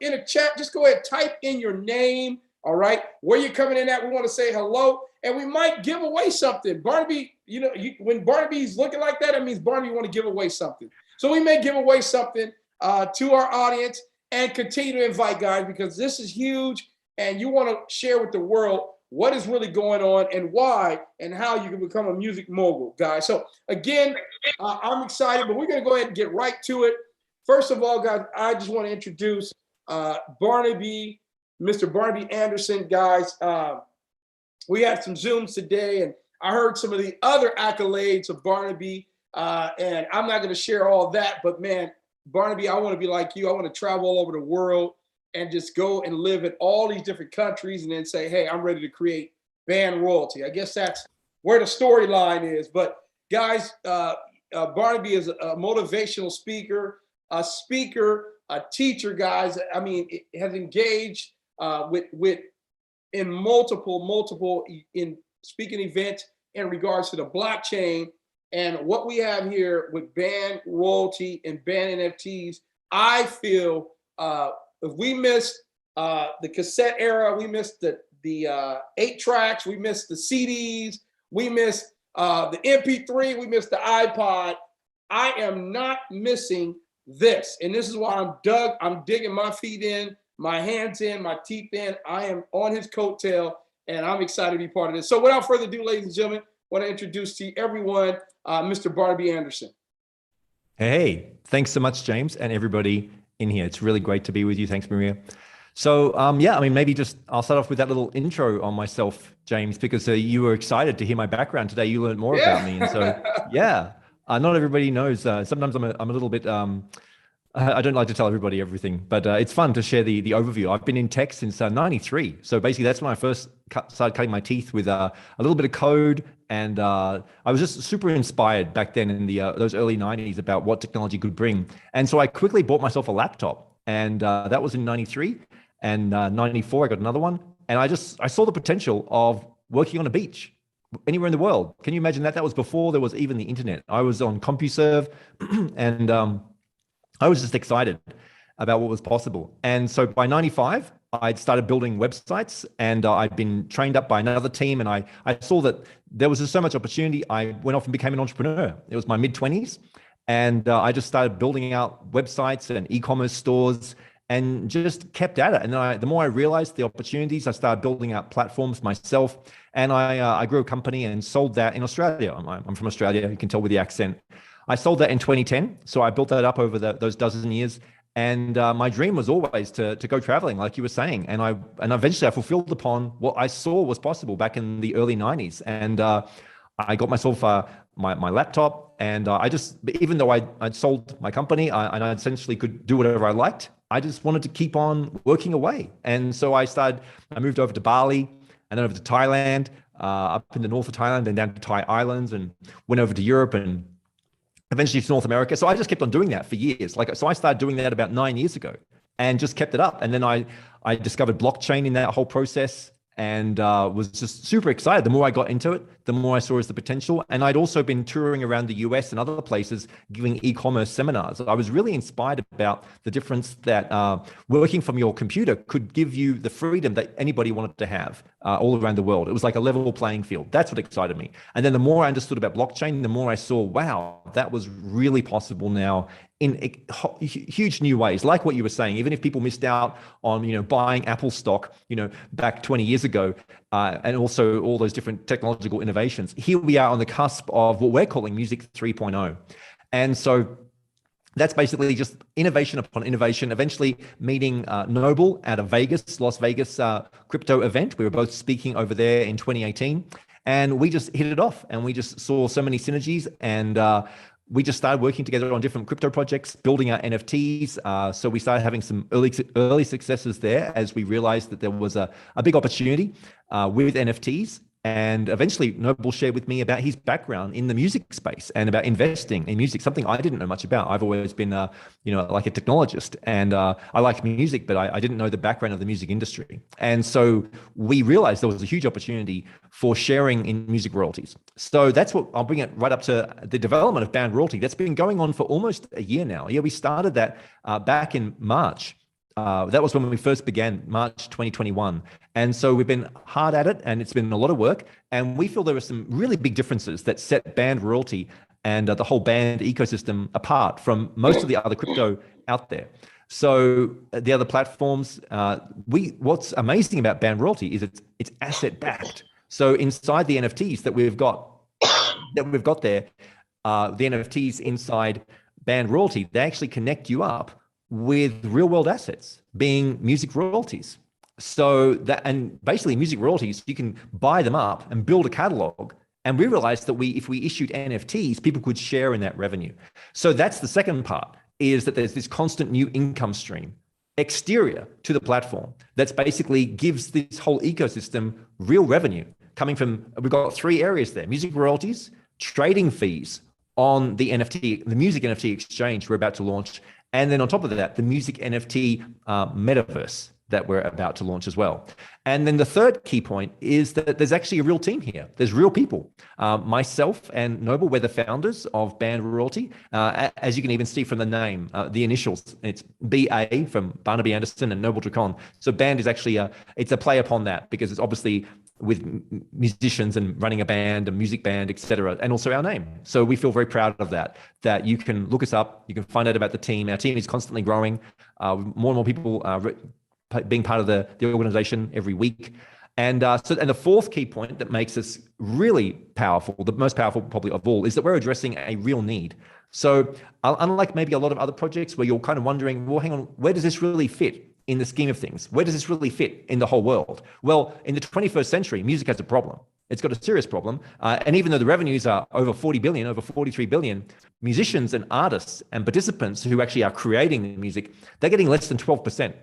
in a chat, just go ahead, type in your name, all right, where you're coming in at. We want to say hello, and we might give away something. Barnaby, when Barnaby's looking like that, it means Barnaby want to give away something. So we may give away something to our audience, and continue to invite guys, because this is huge, and you want to share with the world what is really going on and why and how you can become a music mogul, guys. So again, I'm excited, but we're going to go ahead and get right to it. First of all, guys, I just want to introduce Barnaby, Mr. Barnaby Anderson, guys. We had some Zooms today, and I heard some of the other accolades of Barnaby, and I'm not going to share all that, but man, Barnaby, I want to be like you. I want to travel all over the world and just go and live in all these different countries and then say, hey, I'm ready to create band royalty. I guess that's where the storyline is. But guys, Barnaby is a motivational speaker, a teacher, guys. I mean, it has engaged with in multiple in speaking events in regards to the blockchain. And what we have here with band royalty and band NFTs, I feel if we missed the cassette era, we missed the 8 tracks, we missed the CDs, we missed the MP3, we missed the iPod. I am not missing this. And this is why I'm digging my feet in, my hands in, my teeth in. I am on his coattail, and I'm excited to be part of this. So without further ado, ladies and gentlemen, I want to introduce to everyone Mr. Barnaby Anderson. Hey, thanks so much, James, and everybody in here. It's really great to be with you. Thanks, Maria. So yeah, I mean, maybe I'll start off with that little intro on myself, James, because you were excited to hear my background today. You learned more about me. And so, yeah, not everybody knows. Sometimes I'm a little bit, I don't like to tell everybody everything, but it's fun to share the overview. I've been in tech since '93. So basically that's when I first started cutting my teeth with a little bit of code. And I was just super inspired back then in those early '90s about what technology could bring. And so I quickly bought myself a laptop, and that was in '93. And '94, I got another one. And I saw the potential of working on a beach anywhere in the world. Can you imagine that? That was before there was even the internet. I was on CompuServe, and I was just excited about what was possible. And so by '95, I'd started building websites, and I'd been trained up by another team. And I saw that there was just so much opportunity. I went off and became an entrepreneur. It was my mid-20s. And I just started building out websites and e-commerce stores and just kept at it. And then the more I realized the opportunities, I started building out platforms myself. And I grew a company and sold that in Australia. I'm from Australia, you can tell with the accent. I sold that in 2010. So I built that up over those dozen years. And my dream was always to go traveling, like you were saying. And eventually I fulfilled upon what I saw was possible back in the early '90s. And I got myself my laptop, and even though I'd sold my company and I essentially could do whatever I liked, I just wanted to keep on working away. And so I moved over to Bali and then over to Thailand, up in the north of Thailand and down to Thai Islands, and went over to Europe and eventually to North America. So I just kept on doing that for years. So I started doing that about 9 years ago and just kept it up. And then I discovered blockchain in that whole process, and was just super excited. The more I got into it, the more I saw as the potential. And I'd also been touring around the US and other places giving e-commerce seminars. I was really inspired about the difference that working from your computer could give you the freedom that anybody wanted to have all around the world. It was like a level playing field. That's what excited me. And then the more I understood about blockchain, the more I saw, wow, that was really possible now in huge new ways. Like what you were saying, even if people missed out on, buying Apple stock, back 20 years ago, and also all those different technological innovations, here we are on the cusp of what we're calling Music 3.0. And so that's basically just innovation upon innovation, eventually meeting Noble at a Las Vegas crypto event. We were both speaking over there in 2018, and we just hit it off, and we just saw so many synergies, and we just started working together on different crypto projects, building our NFTs. So we started having some early successes there as we realized that there was a big opportunity with NFTs. And eventually Noble shared with me about his background in the music space and about investing in music, something I didn't know much about. I've always been, like a technologist, and I like music, but I didn't know the background of the music industry. And so we realized there was a huge opportunity for sharing in music royalties. So that's what I'll bring it right up to the development of band royalty. That's been going on for almost a year now. Yeah, we started that back in March That was when we first began, March 2021. And so we've been hard at it, and it's been a lot of work. And we feel there are some really big differences that set band royalty and the whole band ecosystem apart from most of the other crypto out there. So the other platforms, what's amazing about band royalty is it's asset backed. So inside the NFTs that we've got there, the NFTs inside band royalty, they actually connect you up with real world assets, being music royalties. So that, and basically music royalties, you can buy them up and build a catalog. And we realized that if we issued NFTs, people could share in that revenue. So that's the second part, is that there's this constant new income stream exterior to the platform that's basically gives this whole ecosystem real revenue coming from, we've got three areas there: music royalties, trading fees on the NFT, the music NFT exchange we're about to launch. And then on top of that, the music NFT metaverse that we're about to launch as well. And then the third key point is that there's actually a real team here. There's real people. Myself and Noble, we're the founders of Band Royalty. As you can even see from the name, the initials, it's BA from Barnaby Anderson and Noble Dracon. So Band is actually it's a play upon that, because it's obviously with musicians and running a band, a music band, etc., and also our name. So we feel very proud of that you can look us up, you can find out about the team. Our team is constantly growing. More and more people being part of the organization every week. And the fourth key point that makes us really powerful, the most powerful probably of all, is that we're addressing a real need. So unlike maybe a lot of other projects where you're kind of wondering, well, hang on, where does this really fit in the scheme of things? Where does this really fit in the whole world? Well, in the 21st century, music has a problem. It's got a serious problem. And even though the revenues are over 40 billion, over 43 billion, musicians and artists and participants who actually are creating the music, they're getting less than 12%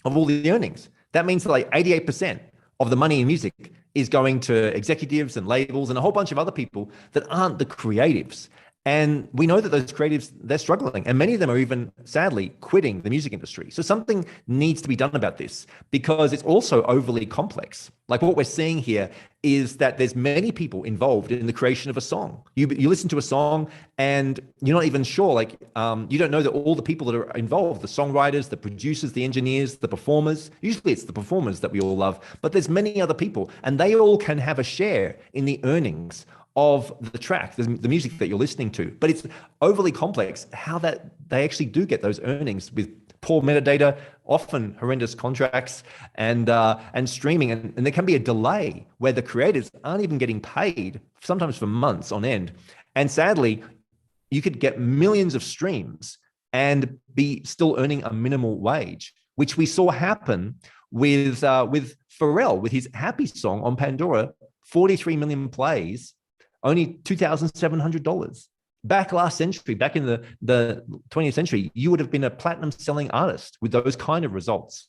of all the earnings. That means that like 88% of the money in music is going to executives and labels and a whole bunch of other people that aren't the creatives. And we know that those creatives, they're struggling, and many of them are even, sadly, quitting the music industry. So something needs to be done about this, because it's also overly complex. Like what we're seeing here is that there's many people involved in the creation of a song. You listen to a song and you're not even sure, like you don't know that all the people that are involved, the songwriters, the producers, the engineers, the performers, usually it's the performers that we all love, but there's many other people, and they all can have a share in the earnings of the track, the music that you're listening to. But it's overly complex how that they actually do get those earnings with poor metadata, often horrendous contracts, and streaming. And there can be a delay where the creators aren't even getting paid, sometimes for months on end. And sadly, you could get millions of streams and be still earning a minimal wage, which we saw happen with Pharrell, with his Happy song on Pandora, 43 million plays, only $2,700. Back last century, back in the 20th century, you would have been a platinum selling artist with those kind of results.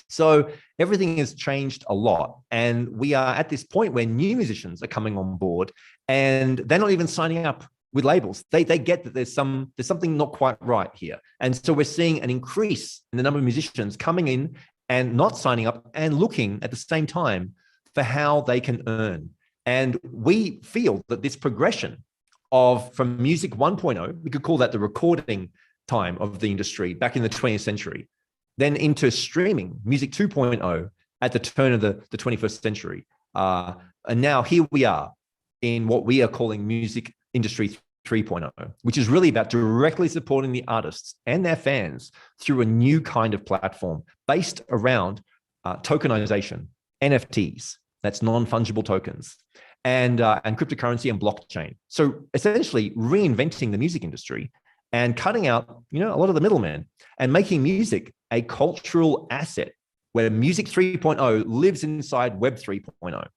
So everything has changed a lot. And we are at this point where new musicians are coming on board, and they're not even signing up with labels. They get that there's something not quite right here. And so we're seeing an increase in the number of musicians coming in and not signing up and looking at the same time for how they can earn. And we feel that this progression from music 1.0, we could call that the recording time of the industry back in the 20th century, then into streaming, music 2.0 at the turn of the 21st century. And now here we are in what we are calling music industry 3.0, which is really about directly supporting the artists and their fans through a new kind of platform based around tokenization, NFTs, that's non-fungible tokens, and cryptocurrency and blockchain. So essentially reinventing the music industry and cutting out, a lot of the middlemen, and making music a cultural asset where music 3.0 lives inside Web 3.0.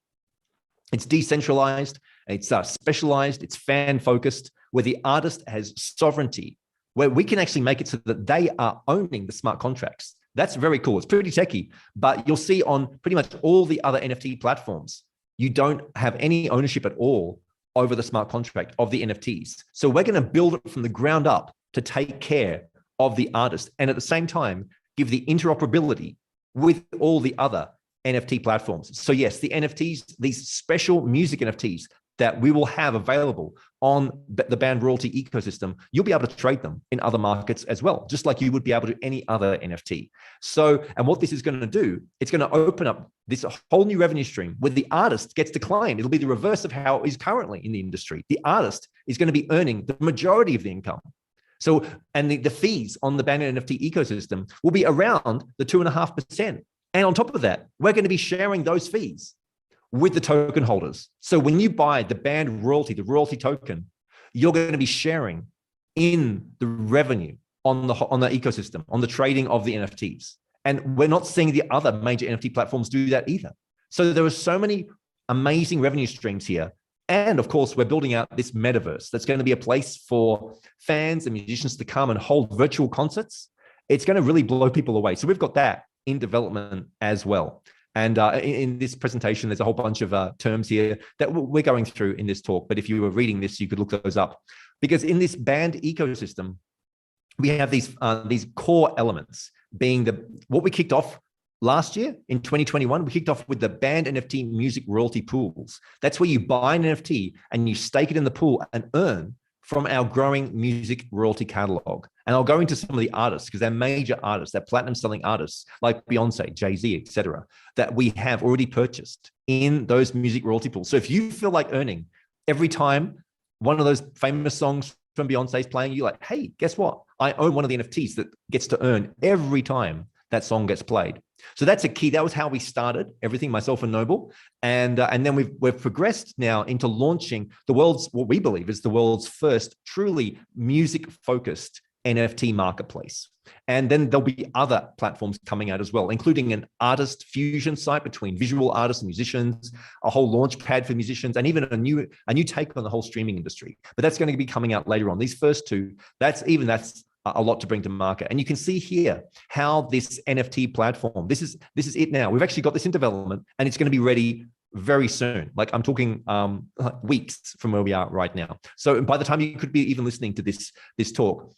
It's decentralized, it's specialized, it's fan-focused, where the artist has sovereignty, where we can actually make it so that they are owning the smart contracts. That's very cool. It's pretty techy, but you'll see on pretty much all the other NFT platforms, you don't have any ownership at all over the smart contract of the NFTs. So we're going to build it from the ground up to take care of the artist, and at the same time, give the interoperability with all the other NFT platforms. So yes, the NFTs, these special music NFTs, that we will have available on the band royalty ecosystem, you'll be able to trade them in other markets as well, just like you would be able to any other NFT. So, and what this is going to do, it's going to open up this whole new revenue stream where the artist gets to claim. It'll be the reverse of how it is currently in the industry. The artist is going to be earning the majority of the income. So, and the fees on the band NFT ecosystem will be around the 2.5%. And on top of that, we're going to be sharing those fees with the token holders. So when you buy the band royalty, the royalty token, you're going to be sharing in the revenue on the ecosystem, on the trading of the NFTs. And we're not seeing the other major NFT platforms do that either. So there are so many amazing revenue streams here. And of course, we're building out this metaverse that's going to be a place for fans and musicians to come and hold virtual concerts. It's going to really blow people away. So we've got that in development as well. And in this presentation, there's a whole bunch of terms here that we're going through in this talk. But if you were reading this, you could look those up. Because in this band ecosystem, we have these core elements being what we kicked off last year in 2021. We kicked off with the band NFT music royalty pools. That's where you buy an NFT and you stake it in the pool and earn from our growing music royalty catalog. And I'll go into some of the artists because they're major artists, they're platinum selling artists like Beyonce, Jay-Z, etc., that we have already purchased in those music royalty pools. So if you feel like earning every time one of those famous songs from Beyonce is playing, you're like, hey, guess what? I own one of the NFTs that gets to earn every time that song gets played. So that's a key. That was how we started everything, myself and Noble. And then we've progressed now into launching what we believe is the world's first truly music-focused NFT marketplace. And then there'll be other platforms coming out as well, including an artist fusion site between visual artists and musicians, a whole launch pad for musicians, and even a new take on the whole streaming industry. But that's going to be coming out later on. These first two, that's a lot to bring to market. And you can see here how this NFT platform, this is it now. We've actually got this in development and it's going to be ready very soon. Like I'm talking weeks from where we are right now. So by the time you could be even listening to this talk,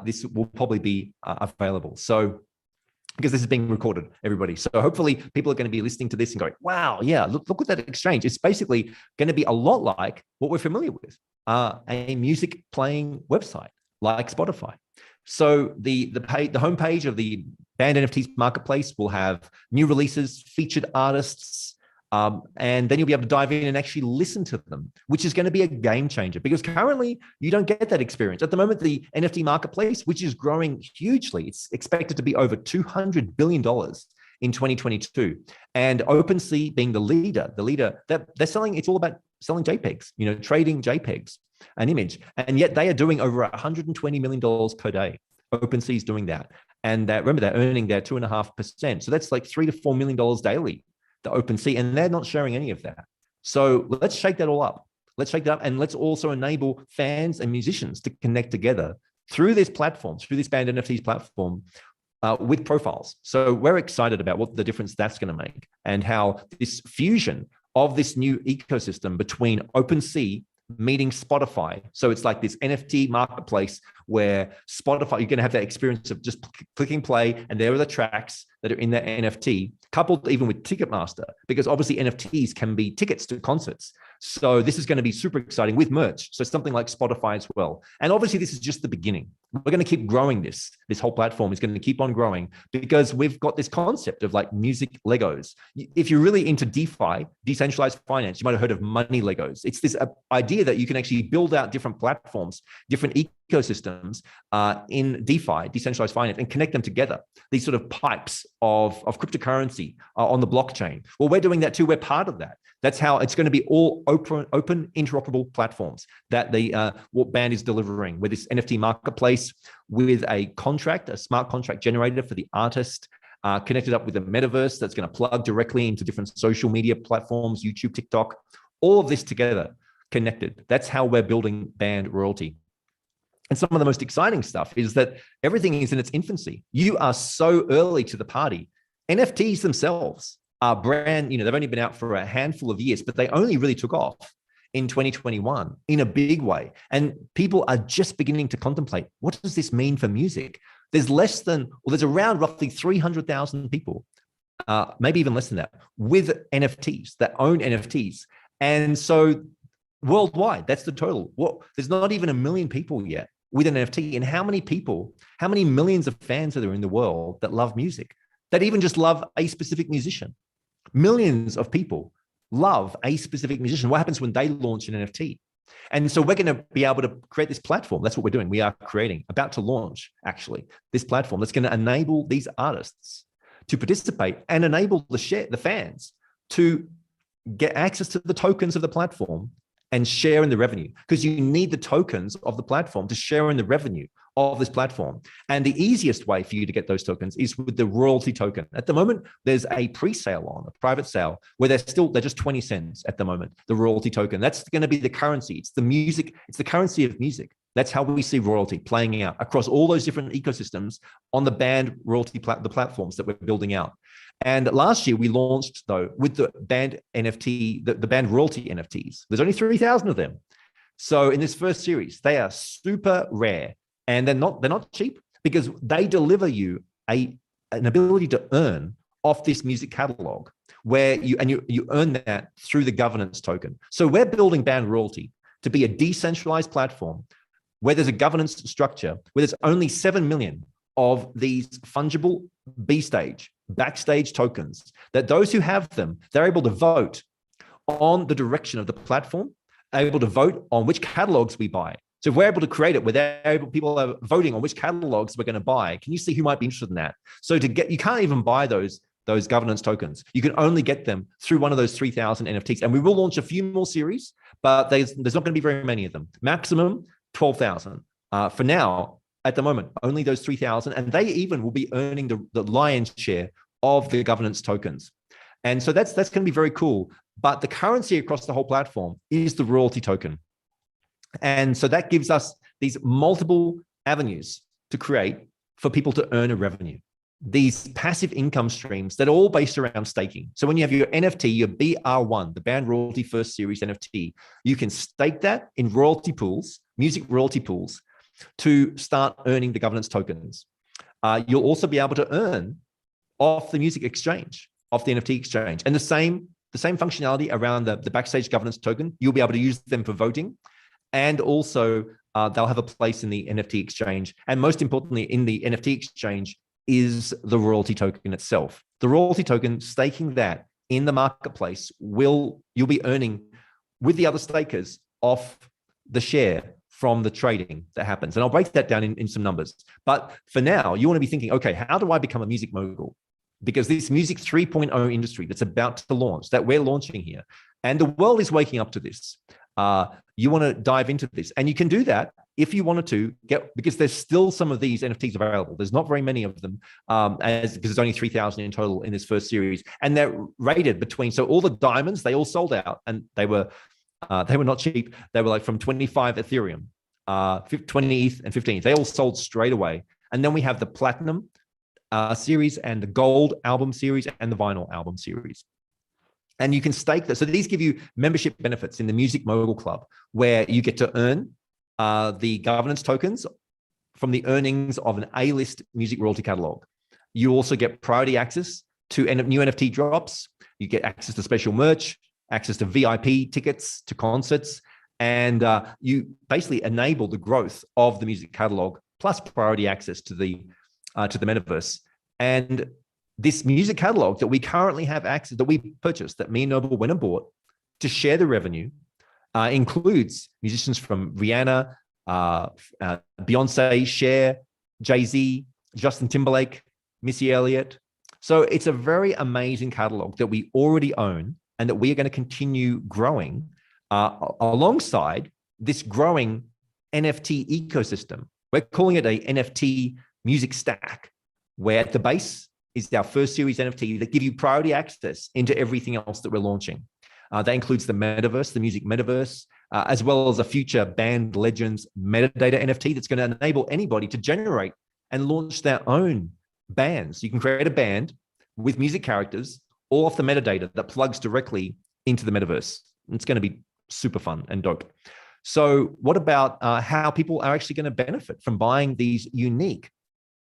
this will probably be available. So because this is being recorded, everybody. So hopefully people are going to be listening to this and going, wow, yeah, look at that exchange. It's basically going to be a lot like what we're familiar with, a music playing website like Spotify. So the homepage of the Band NFTs marketplace will have new releases, featured artists, and then you'll be able to dive in and actually listen to them, which is going to be a game changer because currently you don't get that experience. At the moment, the NFT marketplace, which is growing hugely, it's expected to be over $200 billion in 2022. And OpenSea being the leader that they're selling, it's all about selling JPEGs, trading JPEGs, an image. And yet they are doing over $120 million per day. OpenSea is doing that. And remember, they're earning their 2.5%. So that's like $3 to $4 million daily, the OpenSea, and they're not sharing any of that. So let's shake that all up. Let's shake that up. And let's also enable fans and musicians to connect together through this platform, through this Band NFTs platform, with profiles. So we're excited about what the difference that's going to make and how this fusion of this new ecosystem between OpenSea meeting Spotify. So it's like this NFT marketplace where Spotify, you're going to have that experience of just clicking play and there are the tracks that are in that NFT, coupled even with Ticketmaster, because obviously NFTs can be tickets to concerts. So this is going to be super exciting with merch. So something like Spotify as well. And obviously this is just the beginning. We're going to keep growing this. This whole platform is going to keep on growing because we've got this concept of like music Legos. If you're really into DeFi, decentralized finance, you might have heard of money Legos. It's this idea that you can actually build out different platforms, different ecosystems in DeFi, decentralized finance, and connect them together. These sort of pipes of cryptocurrency on the blockchain. Well, we're doing that too. We're part of that. That's how it's going to be all open, interoperable platforms that what Band is delivering with this NFT marketplace with a contract, a smart contract generator for the artist, connected up with a metaverse that's going to plug directly into different social media platforms, YouTube, TikTok, all of this together connected. That's how we're building Band royalty. And some of the most exciting stuff is that everything is in its infancy. You are so early to the party. NFTs themselves are brand, they've only been out for a handful of years, but they only really took off in 2021 in a big way. And people are just beginning to contemplate, what does this mean for music? There's around roughly 300,000 people, maybe even less than that, with NFTs, that own NFTs. And so worldwide. That's the total. There's not even 1 million people yet with an NFT. And how many people, how many millions of fans are there in the world that love music, that even just love a specific musician? Millions of people love a specific musician. What happens when they launch an NFT? And so we're going to be able to create this platform. That's what we're doing. We are creating, about to launch, actually, this platform that's going to enable these artists to participate and enable the fans to get access to the tokens of the platform and share in the revenue, because you need the tokens of the platform to share in the revenue of this platform. And the easiest way for you to get those tokens is with the royalty token. At the moment, there's a pre-sale on, a private sale, where they're just 20 cents at the moment, the royalty token. That's going to be the currency. It's the music. It's the currency of music. That's how we see royalty playing out across all those different ecosystems on the band royalty, the platforms that we're building out. And last year we launched, though, with the band NFT, the band royalty NFTs. There's only 3,000 of them. So in this first series, they are super rare, and they're not cheap, because they deliver you an ability to earn off this music catalog, where you earn that through the governance token. So we're building band royalty to be a decentralized platform where there's a governance structure, where there's only 7 million of these fungible B-stage, backstage tokens, that those who have them, they're able to vote on the direction of the platform, able to vote on which catalogs we buy. So if we're able to create it where people are voting on which catalogs we're going to buy, can you see who might be interested in that? So you can't even buy those governance tokens. You can only get them through one of those 3,000 NFTs. And we will launch a few more series, but there's not going to be very many of them. Maximum 12,000. For now, at the moment, only those 3,000, and they even will be earning the lion's share of the governance tokens. And so that's going to be very cool. But the currency across the whole platform is the royalty token. And so that gives us these multiple avenues to create for people to earn a revenue. These passive income streams that are all based around staking. So when you have your NFT, your BR1, the Band Royalty First Series NFT, you can stake that in royalty pools, music royalty pools, to start earning the governance tokens. You'll also be able to earn off the music exchange, off the NFT exchange. And the same functionality around the backstage governance token. You'll be able to use them for voting. And also they'll have a place in the NFT exchange. And most importantly, in the NFT exchange is the royalty token itself. The royalty token, staking that in the marketplace, you'll be earning with the other stakers off the share from the trading that happens. And I'll break that down in some numbers. But for now, you want to be thinking, okay, how do I become a music mogul? Because this music 3.0 industry that's about to launch, that we're launching here, and the world is waking up to this. You want to dive into this, and you can do that if you wanted to because there's still some of these NFTs available. There's not very many of them, because there's only 3,000 in total in this first series, and they're rated between. So all the diamonds, they all sold out, and they were not cheap. They were like from 25 Ethereum, 20 ETH, and 15. They all sold straight away. And then we have the platinum series and the gold album series and the vinyl album series. And you can stake that. So these give you membership benefits in the Music Mogul Club, where you get to earn the governance tokens from the earnings of an A-list music royalty catalog. You also get priority access to new NFT drops. You get access to special merch, access to VIP tickets to concerts, and you basically enable the growth of the music catalog, plus priority access to the metaverse. And this music catalog that we currently have access, that we purchased, that me and Noble went and bought to share the revenue, includes musicians from Rihanna, Beyonce, Cher, Jay-Z, Justin Timberlake, Missy Elliott. So it's a very amazing catalog that we already own and that we are going to continue growing alongside this growing NFT ecosystem. We're calling it a NFT music stack, where at the base is our first series NFT that give you priority access into everything else that we're launching. That includes the metaverse, the music metaverse, as well as a future Band Legends metadata NFT that's going to enable anybody to generate and launch their own bands. You can create a band with music characters all off the metadata that plugs directly into the metaverse. It's going to be super fun and dope. So what about how people are actually going to benefit from buying these unique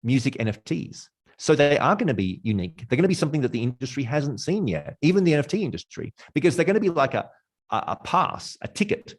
music NFTs? So they are going to be unique. They're going to be something that the industry hasn't seen yet, even the NFT industry, because they're going to be like a a pass, a ticket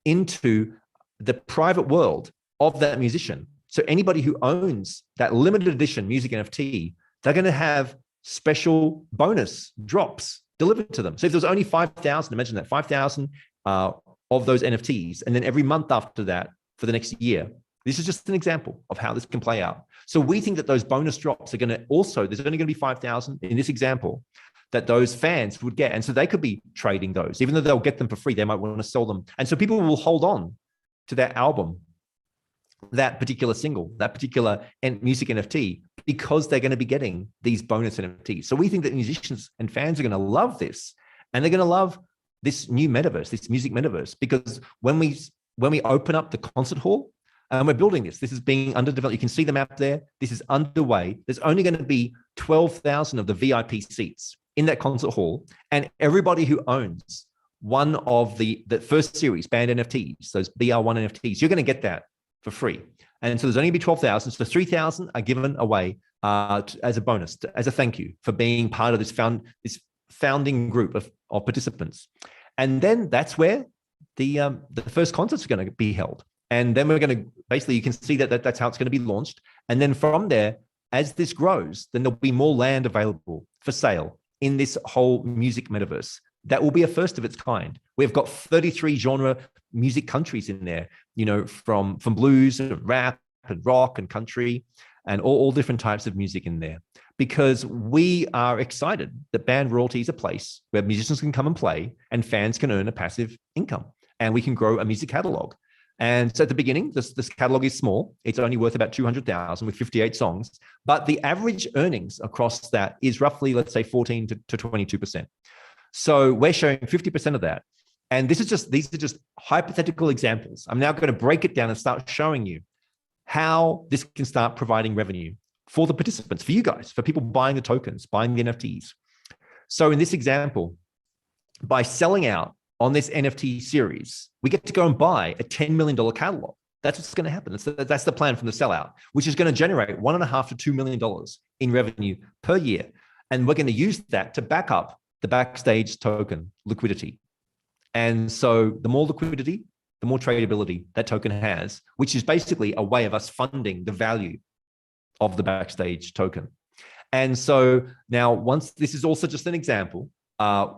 into the private world of that musician. So anybody who owns that limited edition music NFT, they're going to have special bonus drops delivered to them. So if there's only 5,000, imagine that 5,000 of those NFTs, and then every month after that for the next year. This is just an example of how this can play out. So we think that those bonus drops are going to also, there's only going to be 5,000 in this example that those fans would get. And so they could be trading those, even though they'll get them for free, they might want to sell them. And so people will hold on to that album, that particular single, that particular music NFT, because they're going to be getting these bonus NFTs. So we think that musicians and fans are going to love this, and they're going to love this new metaverse, this music metaverse, because when we open up the concert hall, and we're building this is being underdeveloped. You can see the map there. This is underway. There's only going to be 12,000 of the VIP seats in that concert hall, and everybody who owns one of the first series band NFTs, those BR1 NFTs, you're going to get that for free. And so there's only going to be 12,000. So 3,000 are given away as a bonus, as a thank you for being part of this founding group of participants. And then that's where the first concerts are going to be held. And then we're going to, basically, you can see that's how it's going to be launched. And then from there, as this grows, then there'll be more land available for sale in this whole music metaverse. That will be a first of its kind. We've got 33 genre music countries in there, from blues and rap and rock and country and all different types of music in there, because we are excited that band royalty is a place where musicians can come and play and fans can earn a passive income, and we can grow a music catalog. And so at the beginning, this catalog is small. It's only worth about 200,000 with 58 songs, but the average earnings across that is roughly, let's say, 14 to 22%. So we're showing 50% of that. And these are just hypothetical examples. I'm now going to break it down and start showing you how this can start providing revenue for the participants, for you guys, for people buying the tokens, buying the NFTs. So in this example, by selling out on this NFT series, we get to go and buy a $10 million catalog. That's what's going to happen. That's the plan from the sellout, which is going to generate $1.5 to $2 million in revenue per year. And we're going to use that to back up the Backstage token liquidity. And so the more liquidity, the more tradability that token has, which is basically a way of us funding the value of the Backstage token. And so now, once this is also just an example,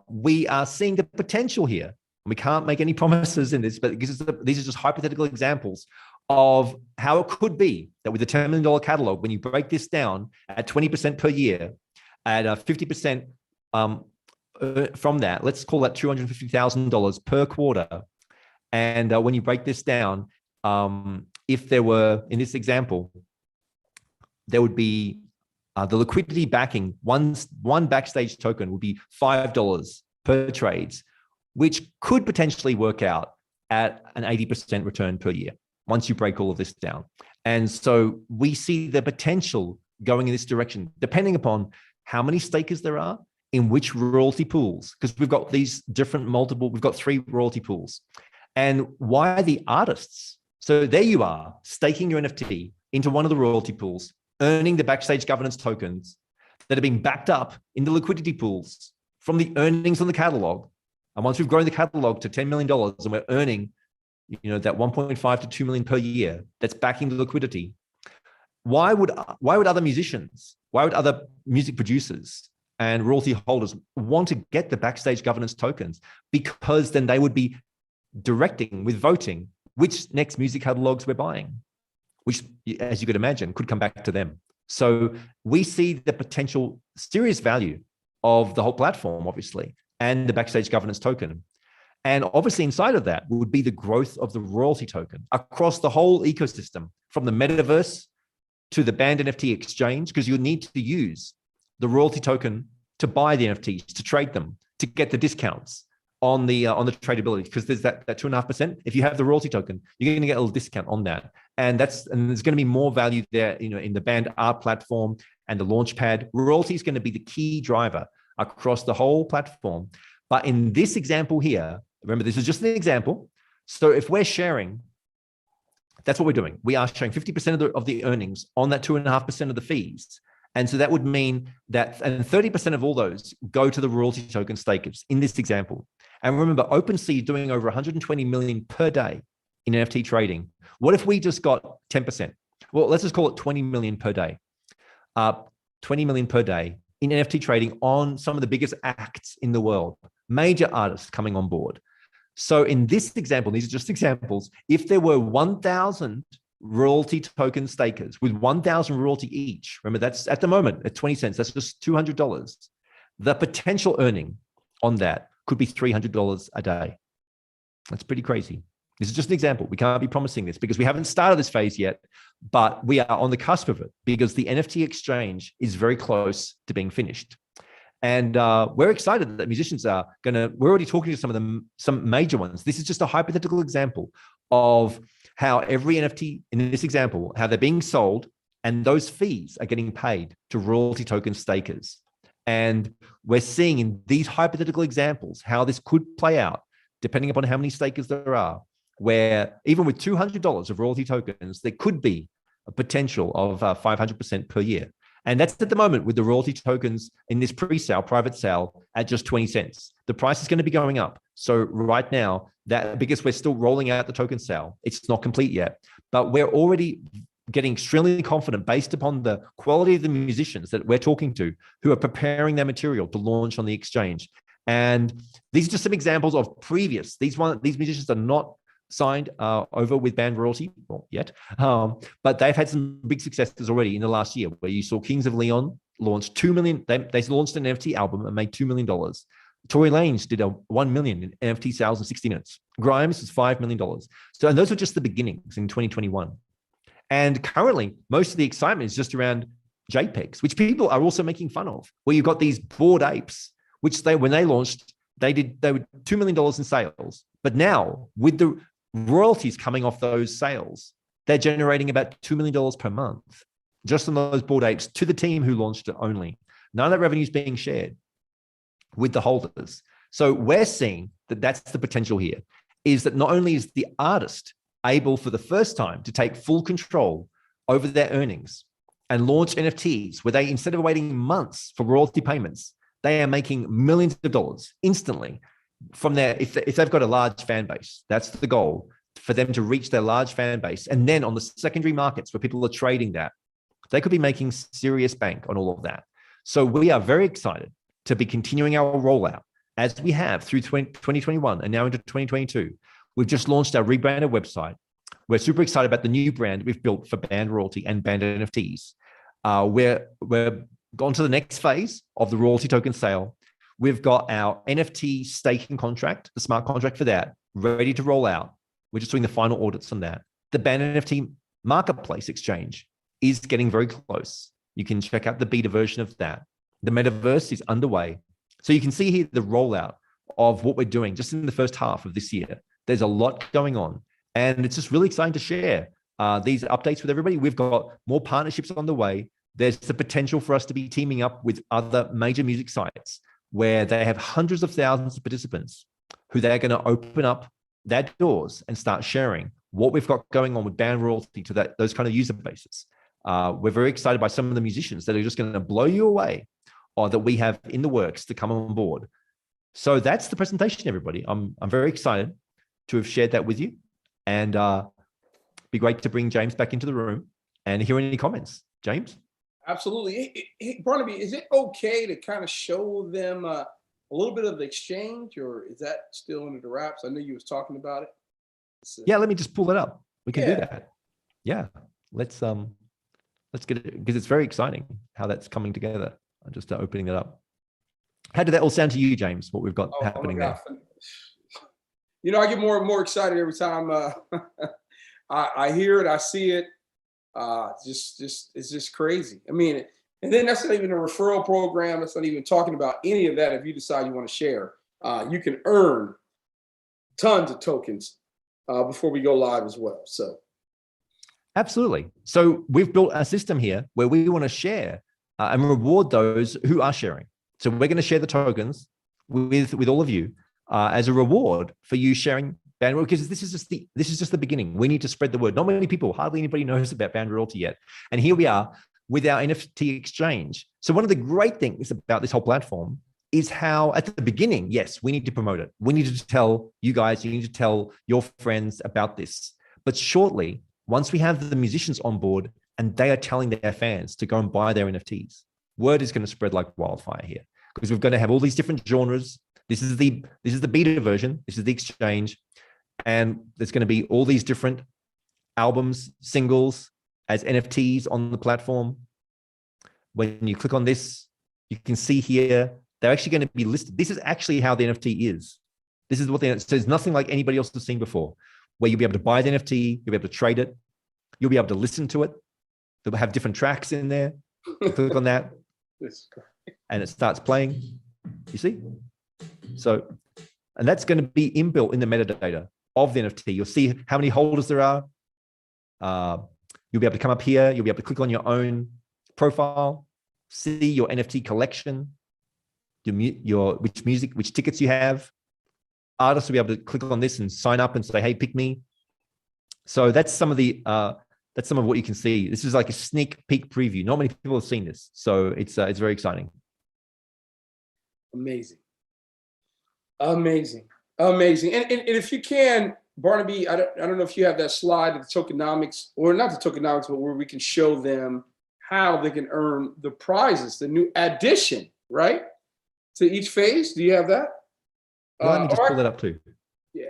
we are seeing the potential here. We can't make any promises in this, but these are just hypothetical examples of how it could be that with a $10 million catalog, when you break this down at 20% per year, at 50% from that, let's call that $250,000 per quarter. And when you break this down, if there were, in this example, there would be the liquidity backing, one Backstage token would be $5 per trades, which could potentially work out at an 80% return per year once you break all of this down. And so we see the potential going in this direction, depending upon how many stakers there are in which royalty pools, because we've got these different we've got 3 royalty pools. And why the artists? So there you are, staking your NFT into one of the royalty pools, earning the Backstage governance tokens that are being backed up in the liquidity pools from the earnings on the catalog. And once we've grown the catalog to $10 million and we're earning, that 1.5 to 2 million per year, that's backing the liquidity. Why would other musicians, why would other music producers and royalty holders want to get the Backstage governance tokens? Because then they would be directing with voting which next music catalogs we're buying, which, as you could imagine, could come back to them. So we see the potential serious value of the whole platform, obviously, and the Backstage governance token. And obviously inside of that would be the growth of the royalty token across the whole ecosystem, from the metaverse to the band NFT exchange, because you need to use the royalty token to buy the NFTs, to trade them, to get the discounts on the tradability, because there's that 2.5%. If you have the royalty token, you're going to get a little discount on that, and there's going to be more value there, in the band art platform and the launchpad. Royalty is going to be the key driver across the whole platform. But in this example here, remember, this is just an example. So if we're sharing, that's what we're doing. We are sharing 50% of the earnings on that 2.5% of the fees. And so that would mean that, and 30% of all those go to the royalty token stakers in this example. And remember, OpenSea is doing over 120 million per day in NFT trading. What if we just got 10%? Well, let's just call it 20 million per day. 20 million per day in NFT trading on some of the biggest acts in the world, major artists coming on board. So in this example, these are just examples, if there were 1,000 royalty token stakers with 1,000 royalty each, remember that's at the moment at 20 cents, that's just $200. The potential earning on that could be $300 a day. That's pretty crazy. This is just an example. We can't be promising this because we haven't started this phase yet, but we are on the cusp of it because the NFT exchange is very close to being finished. And we're excited that musicians are we're already talking to some of them, some major ones. This is just a hypothetical example of how every NFT in this example, how they're being sold and those fees are getting paid to royalty token stakers. And we're seeing in these hypothetical examples how this could play out depending upon how many stakers there are, where even with $200 of royalty tokens, there could be a potential of 500% per year. And that's at the moment with the royalty tokens in this pre-sale, private sale at just 20 cents. The price is going to be going up. So right now, that because we're still rolling out the token sale, it's not complete yet, but we're already getting extremely confident based upon the quality of the musicians that we're talking to who are preparing their material to launch on the exchange. And these are just some examples of previous, these musicians are not signed over with band royalty yet, but they've had some big successes already in the last year where you saw Kings of Leon launch 2 million. They launched an NFT album and made $2 million. Tory Lanez did a 1 million in NFT sales in 60 minutes. Grimes is $5 million. So, and those were just the beginnings in 2021. And currently, most of the excitement is just around JPEGs, which people are also making fun of, where you've got these Bored Apes, which when they launched, they were $2 million in sales. But now with the royalties coming off those sales, they're generating about $2 million per month just on those Bored Apes to the team who launched it only. None of that revenue is being shared with the holders. So we're seeing that that's the potential here, is that not only is the artist able for the first time to take full control over their earnings and launch NFTs where they, instead of waiting months for royalty payments, they are making millions of dollars instantly from their, if they've got a large fan base, that's the goal, for them to reach their large fan base. And then on the secondary markets where people are trading that, they could be making serious bank on all of that. So we are very excited to be continuing our rollout as we have through 2021 and now into 2022. We've just launched our rebranded website. We're super excited about the new brand we've built for band royalty and band NFTs. We're gone to the next phase of the royalty token sale. We've got our NFT staking contract, the smart contract for that, ready to roll out. We're just doing the final audits on that. The band NFT marketplace exchange is getting very close. You can check out the beta version of that. The metaverse is underway. So you can see here the rollout of what we're doing just in the first half of this year. There's a lot going on, and it's just really exciting to share these updates with everybody. We've got more partnerships on the way. There's the potential for us to be teaming up with other major music sites where they have hundreds of thousands of participants who they're going to open up their doors and start sharing what we've got going on with band royalty to those kind of user bases. We're very excited by some of the musicians that are just going to blow you away, or that we have in the works to come on board. So that's the presentation, everybody. I'm very excited to have shared that with you, and be great to bring James back into the room and hear any comments. James? Absolutely. Hey, Barnaby, is it okay to kind of show them a little bit of the exchange, or is that still under the wraps? I know you was talking about it. Yeah, let me just pull it up. We can do that. Yeah, let's get it, because it's very exciting how that's coming together. I'm just opening it up. How did that all sound to you, James? What we've got happening there? You know, I get more and more excited every time I hear it, I see it. It's just crazy. I mean, and then that's not even a referral program. That's not even talking about any of that. If you decide you want to share, you can earn tons of tokens before we go live as well. So, absolutely. So we've built a system here where we want to share and reward those who are sharing. So we're going to share the tokens with all of you as a reward for you sharing band royalty, because this is just the beginning. We need to spread the word. Not many people, hardly anybody knows about band royalty yet. And here we are with our NFT exchange. So one of the great things about this whole platform is how at the beginning, yes, we need to promote it. We need to tell you guys, you need to tell your friends about this. But shortly, once we have the musicians on board and they are telling their fans to go and buy their NFTs, word is going to spread like wildfire here, because we're going to have all these different genres. This is the beta version. This is the exchange. And there's going to be all these different albums, singles as NFTs on the platform. When you click on this, you can see here, they're actually going to be listed. This is actually how the NFT is. This is what so there's nothing like anybody else has seen before, where you'll be able to buy the NFT, you'll be able to trade it, you'll be able to listen to it. They'll have different tracks in there. You click on that, and it starts playing. You see? So, and that's going to be inbuilt in the metadata of the NFT. You'll see how many holders there are. You'll be able to come up here. You'll be able to click on your own profile, see your NFT collection, which tickets you have. Artists will be able to click on this and sign up and say, "Hey, pick me." So that's some of what you can see. This is like a sneak peek preview. Not many people have seen this, so it's very exciting. Amazing. Amazing. Amazing. And if you can, Barnaby, I don't know if you have that slide of the tokenomics, or not the tokenomics, but where we can show them how they can earn the prizes, the new addition, right, to each phase. Do you have that? Let me just pull that up too. Yeah,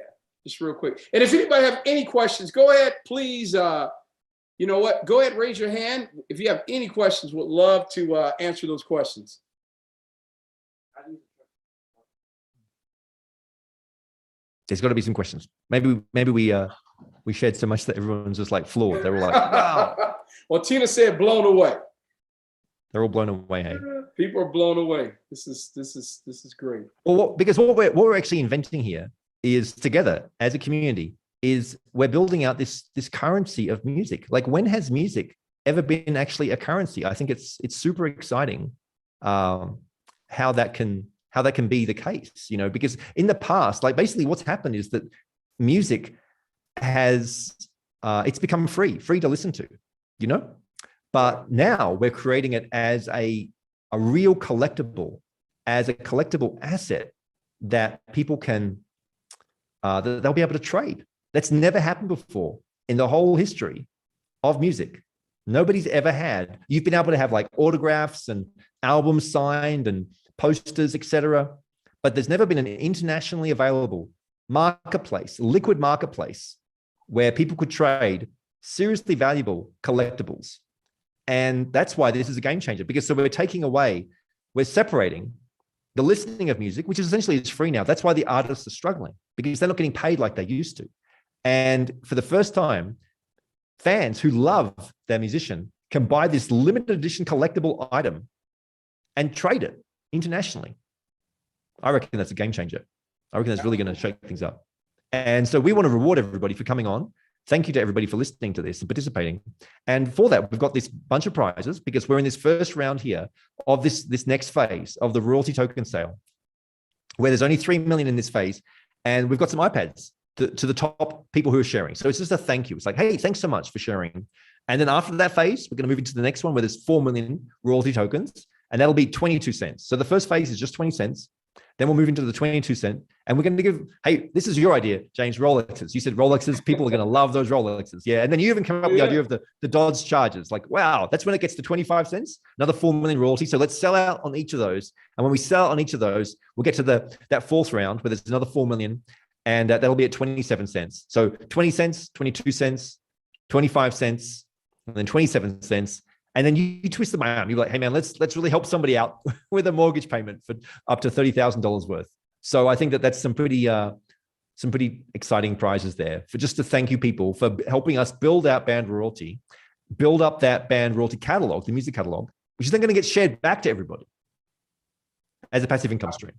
just real quick. And if anybody have any questions, go ahead, please. You know what? Go ahead, raise your hand. If you have any questions, would love to answer those questions. There's got to be some questions. Maybe we shared so much that everyone's just like floored. They're all like, wow. Well, Tina said blown away. They're all blown away. Hey? People are blown away. This is great. Well, because what we're actually inventing here is, together as a community, is we're building out this currency of music. Like, when has music ever been actually a currency? I think it's super exciting how that can be the case, because in the past, like, basically what's happened is that music has it's become free to listen to, but now we're creating it as a real collectible, as a collectible asset that people can they'll be able to trade. That's never happened before in the whole history of music. Nobody's ever had. You've been able to have like autographs and albums signed and posters, etc. But there's never been an internationally available marketplace, liquid marketplace, where people could trade seriously valuable collectibles. And that's why this is a game changer, because so we're separating the listening of music, which is essentially it's free now. That's why the artists are struggling, because they're not getting paid like they used to. And for the first time, fans who love their musician can buy this limited edition collectible item and trade it internationally. I reckon that's a game changer. I reckon that's really going to shake things up. And so we want to reward everybody for coming on. Thank you to everybody for listening to this and participating. And for that, we've got this bunch of prizes, because we're in this first round here of this next phase of the royalty token sale, where there's only 3 million in this phase. And we've got some iPads to the top people who are sharing. So it's just a thank you. It's like, hey, thanks so much for sharing. And then after that phase, we're going to move into the next one where there's 4 million royalty tokens, and that'll be 22 cents. So the first phase is just 20 cents. Then we'll move into the 22 cent, and we're going to give, hey, this is your idea, James, Rolexes. You said Rolexes, people are going to love those Rolexes. Yeah. And then you even come up with the idea of the Dodge Chargers. Like, wow, that's when it gets to 25 cents, another 4 million royalty. So let's sell out on each of those. And when we sell on each of those, we'll get to that fourth round where there's another 4 million, and that'll be at 27 cents. So 20 cents, 22 cents, 25 cents, and then 27 cents. And then you twist my arm. You're like, hey man, let's really help somebody out with a mortgage payment for up to $30,000 worth. So I think that's some pretty exciting prizes there, for just to thank you people for helping us build out band royalty, build up that band royalty catalog, the music catalog, which is then going to get shared back to everybody as a passive income stream.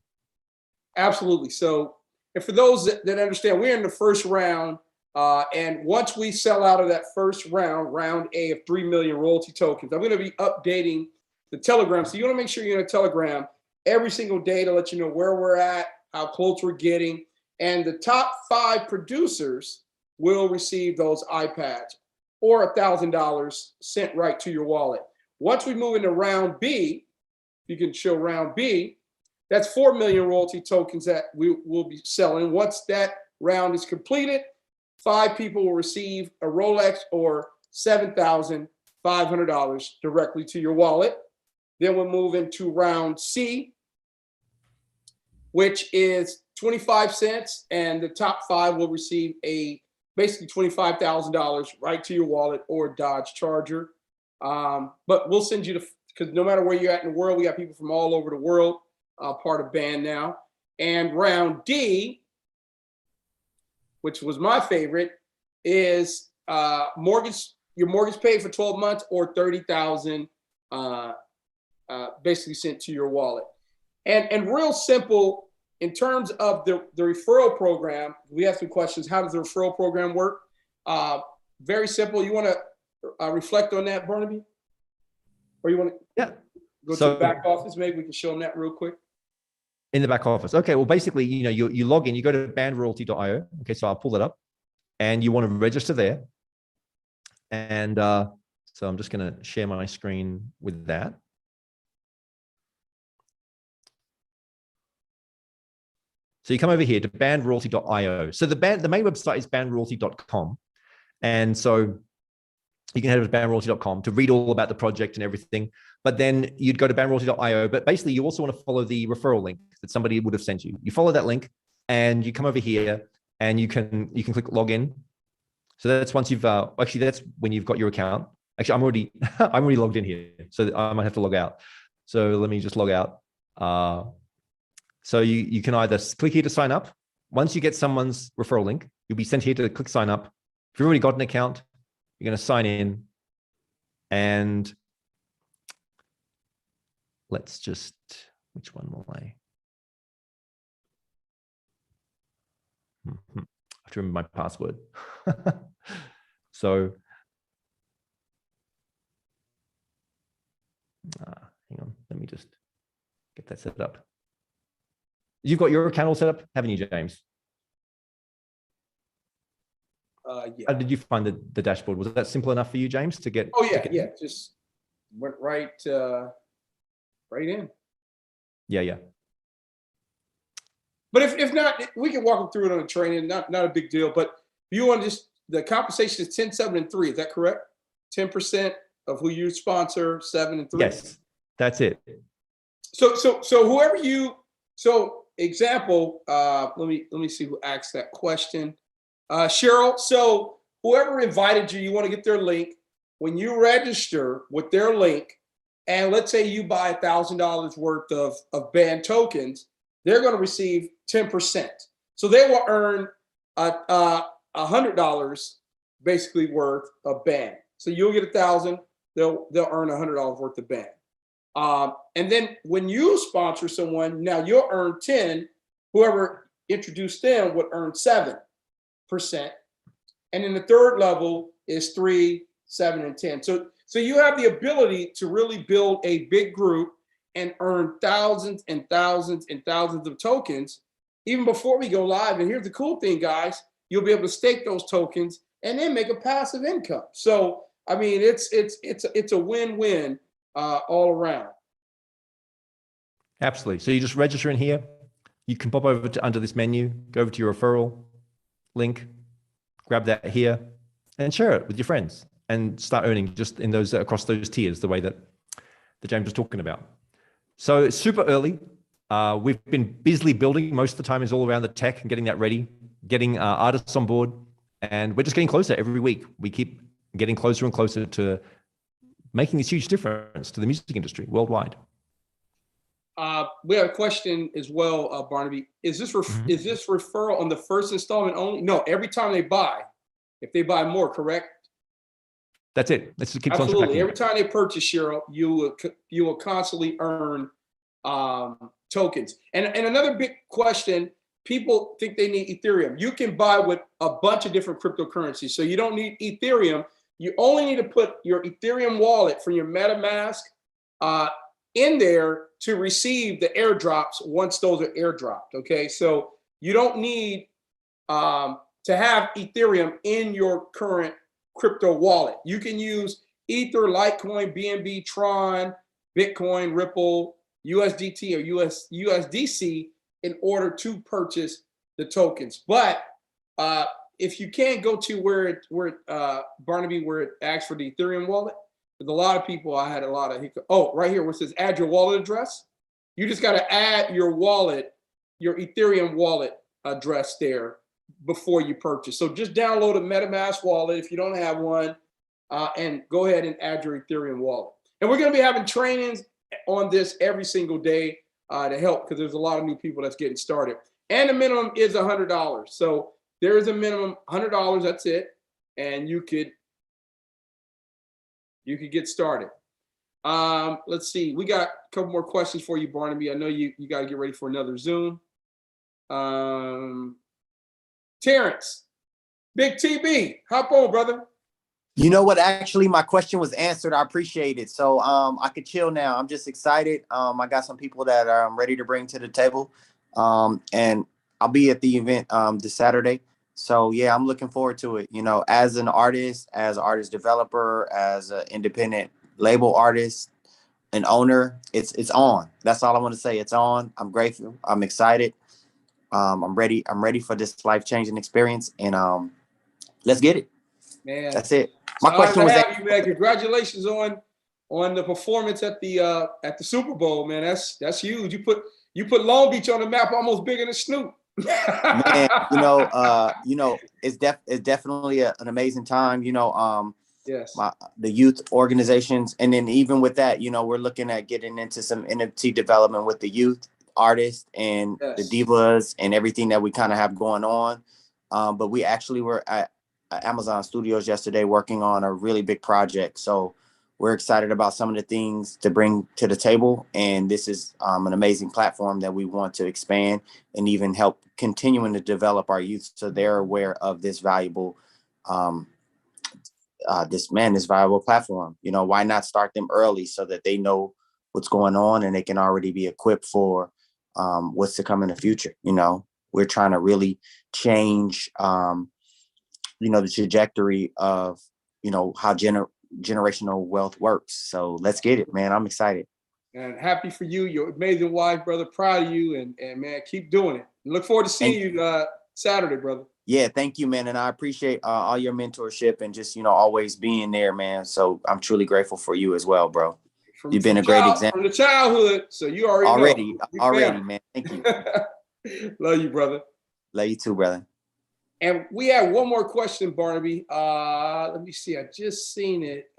Absolutely. So, and for those that understand, we're in the first round. And once we sell out of that first round, round A of 3 million royalty tokens, I'm going to be updating the Telegram. So you want to make sure you're in a Telegram every single day to let you know where we're at, how close we're getting. And the top 5 producers will receive those iPads or $1,000 sent right to your wallet. Once we move into round B, you can show round B, that's 4 million royalty tokens that we will be selling. Once that round is completed, 5 people will receive a Rolex or $7,500 directly to your wallet. Then we'll move into round C, which is 25 cents, and the top 5 will receive basically $25,000 right to your wallet or Dodge Charger. But we'll send you because no matter where you're at in the world, we got people from all over the world, part of band now. And round D, which was my favorite, is your mortgage paid for 12 months or 30,000 basically sent to your wallet. And real simple in terms of the referral program. We have some questions. How does the referral program work? Very simple. You want to reflect on that, Barnaby? Or you want to go to the back office? Maybe we can show them that real quick. In the back office. Okay, well, basically, you log in, you go to bandroyalty.io. Okay, so I'll pull it up, and you want to register there. And so I'm just going to share my screen with that. So you come over here to bandroyalty.io. So the main website is bandroyalty.com. And so you can head over to bandroyalty.com to read all about the project and everything. But then you'd go to bandroyalty.io. But basically, you also want to follow the referral link that somebody would have sent you. You follow that link, and you come over here, and you can click login. So that's once you've actually that's when you've got your account. Actually, I'm already logged in here, so I might have to log out. So let me just log out. So you can either click here to sign up. Once you get someone's referral link, you'll be sent here to click sign up. If you've already got an account, you're going to sign in, and let's just, which one will I? I have to remember my password. So, hang on, let me just get that set up. You've got your account all set up, haven't you, James? Yeah. How did you find the dashboard? Was that simple enough for you, James, to get? Oh yeah, yeah. Just went right in. Yeah. But if not, we can walk them through it on the training. Not a big deal. But you want to the compensation is 10, 7, and 3. Is that correct? 10% of who you sponsor, 7 and 3. Yes, that's it. So whoever you example. Let me see who asked that question. Cheryl. So whoever invited you, you want to get their link. When you register with their link, and let's say you buy $1,000 worth of band tokens, they're going to receive 10%. So they will earn $100 basically worth of band. So you'll get 1,000. They'll earn $100 worth of band. And then when you sponsor someone, now you'll earn 10. Whoever introduced them would earn 7%. And then the third level is 3, 7, and 10. So you have the ability to really build a big group and earn thousands and thousands and thousands of tokens even before we go live. And here's the cool thing, guys. You'll be able to stake those tokens and then make a passive income. So, I mean, it's a win-win all around. Absolutely. So you just register in here. You can pop over to under this menu, go over to your referral link, grab that here, and share it with your friends and start earning just in those across those tiers, the way that James was talking about. So it's super early. We've been busily building. Most of the time is all around the tech and getting that ready, getting artists on board, and we're just getting closer every week. We keep getting closer and closer to making this huge difference to the music industry worldwide. We have a question as well, Barnaby. Is this referral on the first installment only? No, every time they buy, if they buy more, correct? That's it. This keeps Absolutely. on Every time they purchase, Cheryl, you will constantly earn tokens. And another big question: people think they need Ethereum. You can buy with a bunch of different cryptocurrencies, so you don't need Ethereum. You only need to put your Ethereum wallet from your MetaMask in there to receive the airdrops once those are airdropped. Okay, so you don't need to have Ethereum in your current crypto wallet. You can use Ether, Litecoin, BNB, Tron, Bitcoin, Ripple, USDT, or USDC in order to purchase the tokens. But if you can't go to where Barnaby, where it asks for the Ethereum wallet, because a lot of people, I had a lot of hiccup. Oh, right here where it says add your wallet address. You just got to add your wallet, your Ethereum wallet address there before you purchase. So just download a MetaMask wallet if you don't have one, and go ahead and add your Ethereum wallet. And we're going to be having trainings on this every single day to help, because there's a lot of new people that's getting started. And the minimum is $100. So there is a minimum $100. That's it, and you could get started. Let's see. We got a couple more questions for you, Barnaby. I know you got to get ready for another Zoom. Terrence, Big TB, hop on, brother. You know what? Actually, my question was answered. I appreciate it. So I could chill now. I'm just excited. I got some people that I'm ready to bring to the table. And I'll be at the event this Saturday. So yeah, I'm looking forward to it. You know, as an artist, as an artist developer, as an independent label artist and owner, it's on. That's all I want to say. It's on. I'm grateful. I'm excited. I'm ready. I'm ready for this life-changing experience. And let's get it. Man, that's it. My question was you, man. Congratulations on the performance at the Super Bowl, man. That's huge. You put Long Beach on the map, almost bigger than Snoop. Man, it's definitely an amazing time. Yes. The youth organizations, and then even with that, we're looking at getting into some NFT development with the youth artists and the divas and everything that we kind of have going on. But we actually were at Amazon Studios yesterday working on a really big project. So we're excited about some of the things to bring to the table. And this is an amazing platform that we want to expand and even help continuing to develop our youth so they're aware of this valuable this valuable platform. Why not start them early so that they know what's going on and they can already be equipped for what's to come in the future. We're trying to really change the trajectory of how generational wealth works. So let's get it, man. I'm excited. And happy for you, your amazing wife, brother. Proud of you, and man, keep doing it. Look forward to seeing you Saturday, brother. Yeah, thank you, man. And I appreciate all your mentorship and just always being there, man. So I'm truly grateful for you as well, bro. You've been a great example from the childhood. So you already know. Man. Thank you. Love you, brother. Love you too, brother. And we have one more question, Barnaby. Let me see. I just seen it.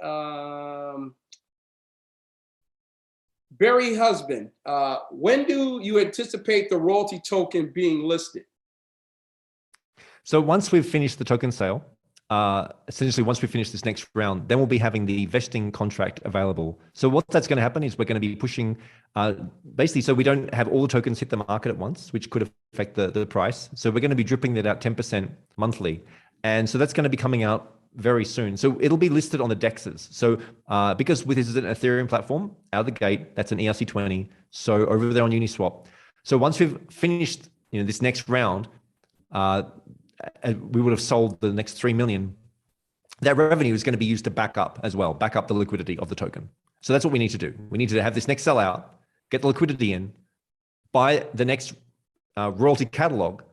Barry Husband, when do you anticipate the royalty token being listed? So once we've finished the token sale, essentially once we finish this next round, then we'll be having the vesting contract available. So what that's going to happen is we're going to be pushing basically so we don't have all the tokens hit the market at once, which could affect the price. So we're going to be dripping that out 10% monthly. And so that's going to be coming out very soon. So it'll be listed on the DEXs. So because this is an Ethereum platform, out of the gate, that's an ERC20. So over there on Uniswap. So once we've finished this next round, we would have sold the next 3 million. That revenue is going to be used to back up the liquidity of the token. So that's what we need to do. We need to have this next sellout, get the liquidity in, buy the next royalty catalog.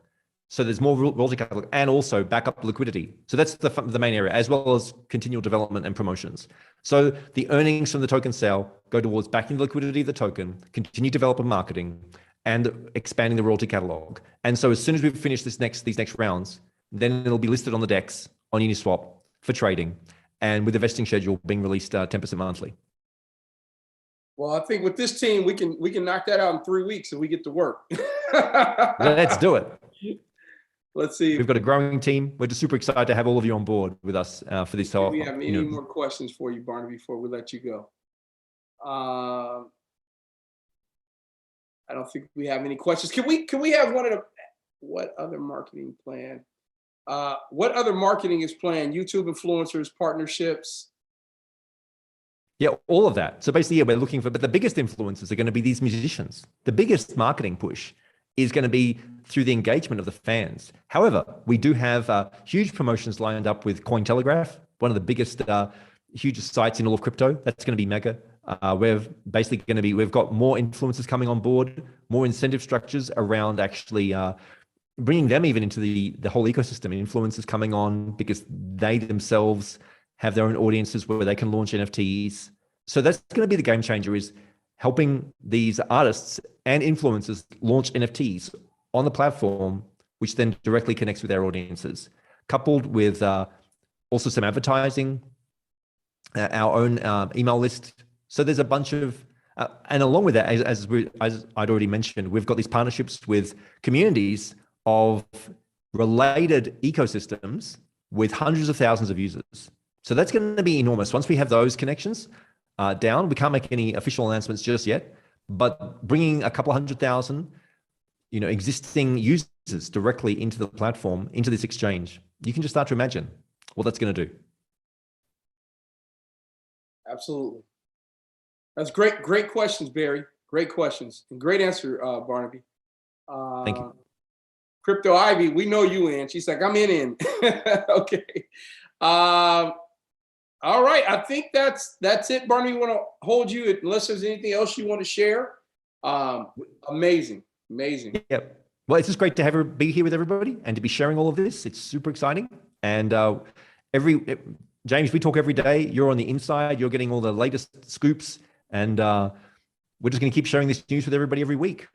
So there's more royalty catalog, and also back up liquidity. So that's the main area, as well as continual development and promotions. So the earnings from the token sale go towards backing the liquidity of the token, continue development marketing, and expanding the royalty catalog. And so as soon as we finish these next rounds, then it'll be listed on the DEX on Uniswap for trading, and with the vesting schedule being released 10% monthly. Well, I think with this team, we can knock that out in 3 weeks and we get to work. Let's do it. Let's see. We've got a growing team. We're just super excited to have all of you on board with us for this. Do we have any more questions for you, Barnaby, before we let you go? I don't think we have any questions. Can we have what other marketing plan? What other marketing is planned? YouTube influencers, partnerships? Yeah, all of that. So basically, we're looking for, but the biggest influencers are going to be these musicians. The biggest marketing push is going to be through the engagement of the fans. However, we do have huge promotions lined up with Cointelegraph, one of the biggest hugest sites in all of crypto. That's going to be mega. We've got more influencers coming on board, more incentive structures around actually bringing them even into the whole ecosystem. Influencers coming on because they themselves have their own audiences where they can launch NFTs. So that's going to be the game changer, is helping these artists and influencers launch NFTs on the platform, which then directly connects with their audiences, coupled with also some advertising, our own email list. So there's a bunch of, and along with that, as I'd already mentioned, we've got these partnerships with communities of related ecosystems with hundreds of thousands of users. So that's going to be enormous. Once we have those connections down, we can't make any official announcements just yet, but bringing a couple 100,000, existing users directly into the platform, into this exchange, you can just start to imagine what that's going to do. Absolutely. That's great. Great questions, Barry. Great questions and great answer, Barnaby. Thank you. Crypto Ivy, we know you in. She's like, I'm in. Okay. All right. I think that's it. Barnaby, want to hold you unless there's anything else you want to share. Amazing. Yeah. Well, it's just great to be here with everybody and to be sharing all of this. It's super exciting. And James, we talk every day. You're on the inside. You're getting all the latest scoops. And we're just going to keep sharing this news with everybody every week.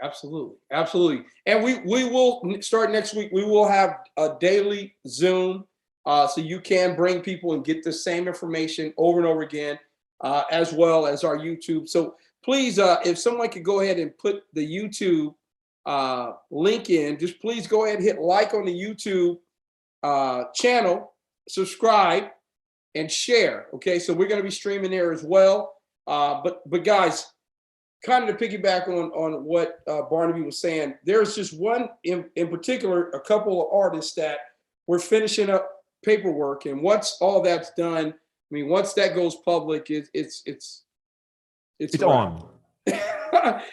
Absolutely. And we will start next week. We will have a daily Zoom so you can bring people and get the same information over and over again, as well as our YouTube. So please, if someone could go ahead and put the YouTube link in, just please go ahead and hit like on the YouTube channel, subscribe, and share. Okay, so we're going to be streaming there as well. But guys, kind of to piggyback on what Barnaby was saying, there's just one in particular, a couple of artists that we're finishing up paperwork, and once all that's done, I mean, once that goes public, it's on.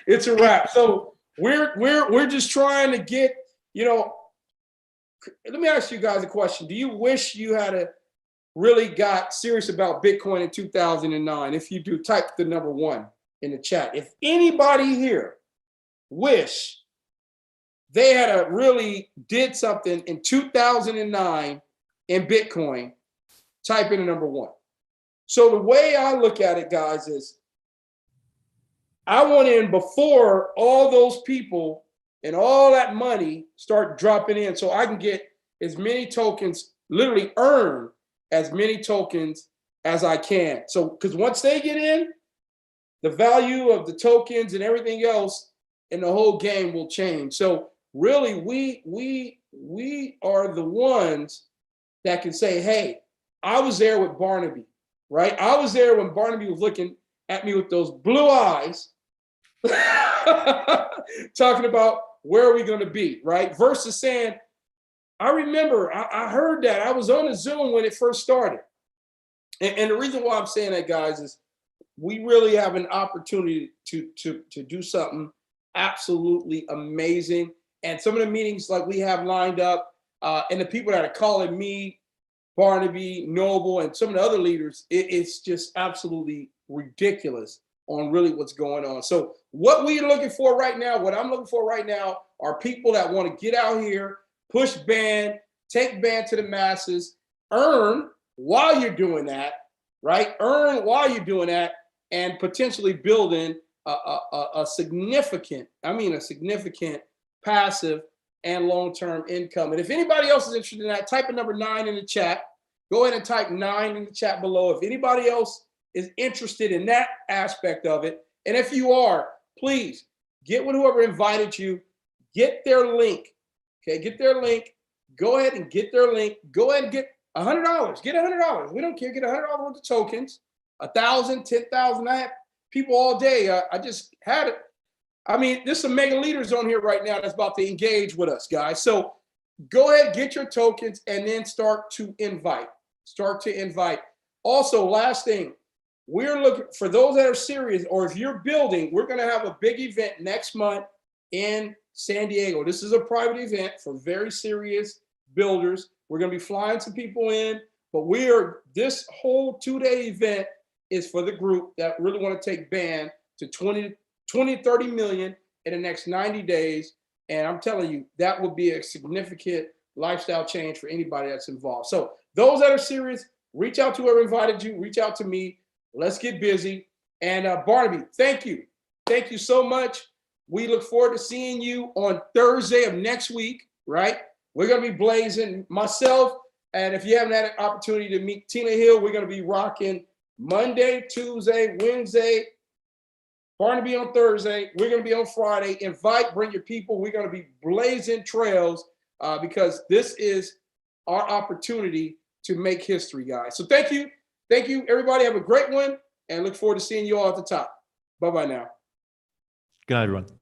It's a wrap. So we're just trying to get, let me ask you guys a question. Do you wish you had really got serious about Bitcoin in 2009? If you do, type the number 1 in the chat. If anybody here wish they had really did something in 2009 in Bitcoin, type in the number 1. So the way I look at it, guys, is I want in before all those people and all that money start dropping in, so I can get as many tokens, literally earn as many tokens as I can. So, because once they get in, the value of the tokens and everything else in the whole game will change. So really, we are the ones that can say, hey, I was there with Barnaby, right? I was there when Barnaby was looking at me with those blue eyes, talking about where are we going to be, right? Versus saying, I remember, I heard that. I was on a Zoom when it first started. And the reason why I'm saying that, guys, is we really have an opportunity to do something absolutely amazing. And some of the meetings like we have lined up, and the people that are calling me, Barnaby, Noble, and some of the other leaders, it's just absolutely ridiculous on really what's going on. So what we're looking for right now, what I'm looking for right now, are people that want to get out here, push band, take band to the masses, earn while you're doing that, right? Earn while you're doing that, and potentially building a significant passive and long-term income. And if anybody else is interested in that, type a number 9 in the chat. Go ahead and type 9 in the chat below. If anybody else is interested in that aspect of it, and if you are, please get with whoever invited you, get their link. Okay, get their link. Go ahead and get their link. Go ahead and get $100. Get $100. We don't care. Get $100 worth of tokens. 1,000, 10,000. I have people all day. I just had it. I mean, there's some mega leaders on here right now that's about to engage with us, guys. So go ahead, get your tokens, and then start to invite. Start to invite. Also, last thing, we're looking for those that are serious, or if you're building, we're going to have a big event next month in San Diego. This is a private event for very serious builders. We're going to be flying some people in. But this whole 2-day event is for the group that really want to take band to 20, 30 million in the next 90 days. And I'm telling you, that will be a significant lifestyle change for anybody that's involved. So those that are serious, reach out to whoever invited you, reach out to me. Let's get busy. And Barnaby, thank you. Thank you so much. We look forward to seeing you on Thursday of next week, right? We're going to be blazing. Myself, and if you haven't had an opportunity to meet Tina Hill, we're going to be rocking Monday, Tuesday, Wednesday, Barnaby on Thursday. We're going to be on Friday. Bring your people. We're going to be blazing trails because this is our opportunity to make history, guys. So thank you. Thank you, everybody. Have a great one, and look forward to seeing you all at the top. Bye-bye now. Good night, everyone.